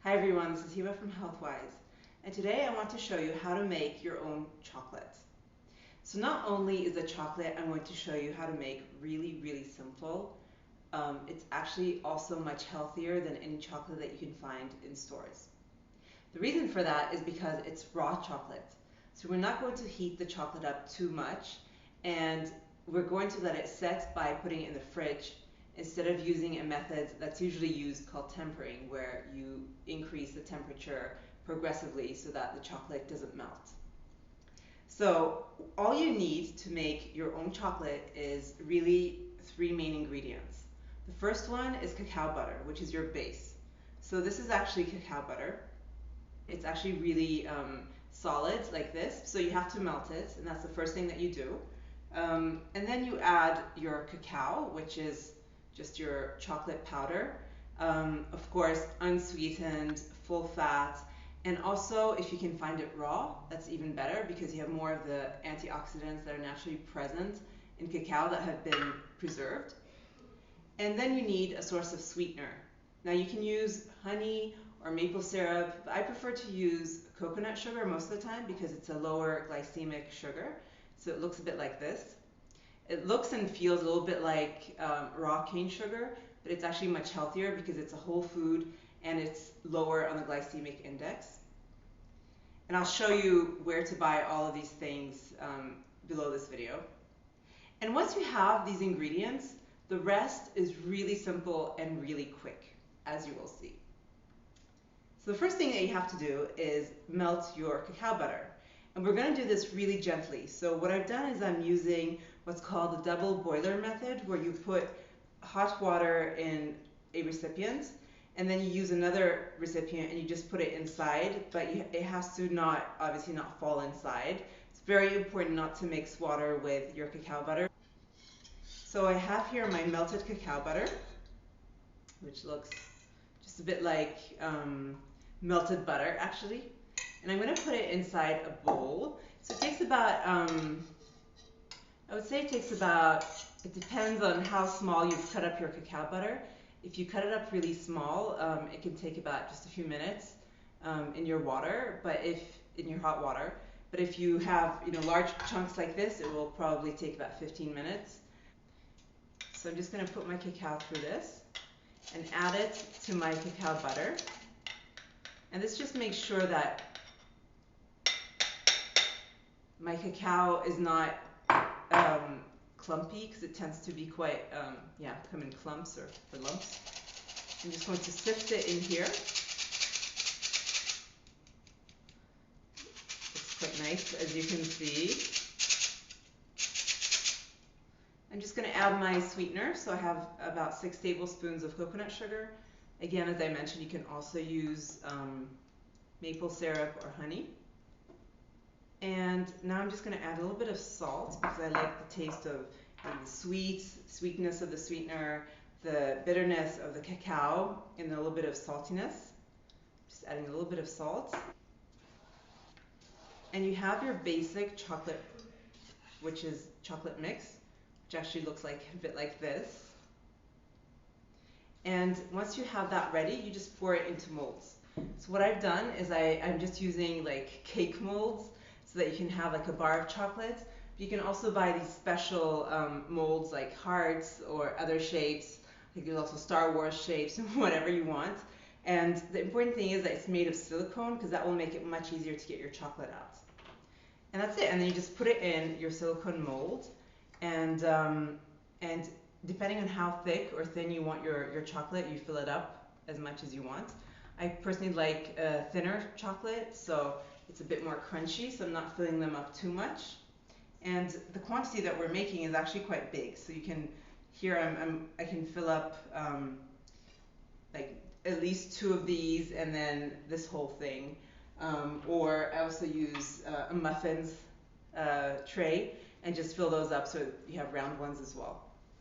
Hi everyone, this is Hiba from Healthwise, and today I want to show you how to make your own chocolate. So not only is the chocolate I'm going to show you how to make really simple, it's actually also much healthier than any chocolate that you can find in stores. The reason for that is because it's raw chocolate. So we're not going to heat the chocolate up too much, and we're going to let it set by putting it in the fridge instead of using a method that's usually used called tempering, where you increase the temperature progressively so that the chocolate doesn't melt. So all you need to make your own chocolate is really three main ingredients. The first one is cacao butter, which is your base. So this is actually cacao butter. It's actually really solid like this, so you have to melt it, and that's the first thing that you do. And then you add your cacao, which is just your chocolate powder, of course unsweetened, full fat, and also if you can find it raw, that's even better because you have more of the antioxidants that are naturally present in cacao that have been preserved. And then you need a source of sweetener. Now you can use honey or maple syrup, but I prefer to use coconut sugar most of the time because it's a lower glycemic sugar. So it looks a bit like this. It looks and feels a little bit like raw cane sugar, but it's actually much healthier because it's a whole food and it's lower on the glycemic index. And I'll show you where to buy all of these things below this video. And once you have these ingredients, the rest is really simple and really quick, as you will see. So the first thing that you have to do is melt your cacao butter. And we're going to do this really gently. So what I've done is I'm using what's called the double boiler method, where you put hot water in a recipient, and then you use another recipient and you just put it inside, but it has to obviously not fall inside. It's very important not to mix water with your cacao butter. So I have here my melted cacao butter, which looks just a bit like melted butter actually. And I'm going to put it inside a bowl. So it takes about, I would say it takes about, it depends on how small you've cut up your cacao butter. If you cut it up really small, it can take about just a few minutes in your water, in your hot water. But if you have large chunks like this, it will probably take about 15 minutes. So I'm just going to put my cacao through this and add it to my cacao butter. And this just makes sure that my cacao is not clumpy, because it tends to be quite, come in clumps or lumps. I'm just going to sift it in here. It's quite nice, as you can see. I'm just going to add my sweetener. So I have about 6 tablespoons of coconut sugar. Again, as I mentioned, you can also use maple syrup or honey. And now I'm just going to add a little bit of salt because I like the taste of the sweetness of the sweetener, the bitterness of the cacao, and a little bit of saltiness. Just adding a little bit of salt. And you have your basic chocolate, which is chocolate mix, which actually looks like a bit like this. And once you have that ready, you just pour it into molds. So what I've done is I'm just using like cake molds so that you can have like a bar of chocolate. But you can also buy these special molds like hearts or other shapes. I think there's also Star Wars shapes, whatever you want. And the important thing is that it's made of silicone, because that will make it much easier to get your chocolate out. And that's it. And then you just put it in your silicone mold, and depending on how thick or thin you want your chocolate, you fill it up as much as you want. I personally like thinner chocolate, so it's a bit more crunchy, so I'm not filling them up too much. And the quantity that we're making is actually quite big, so you can, here I can fill up like at least 2 of these, and then this whole thing. Or I also use a muffins tray and just fill those up so you have round ones as well.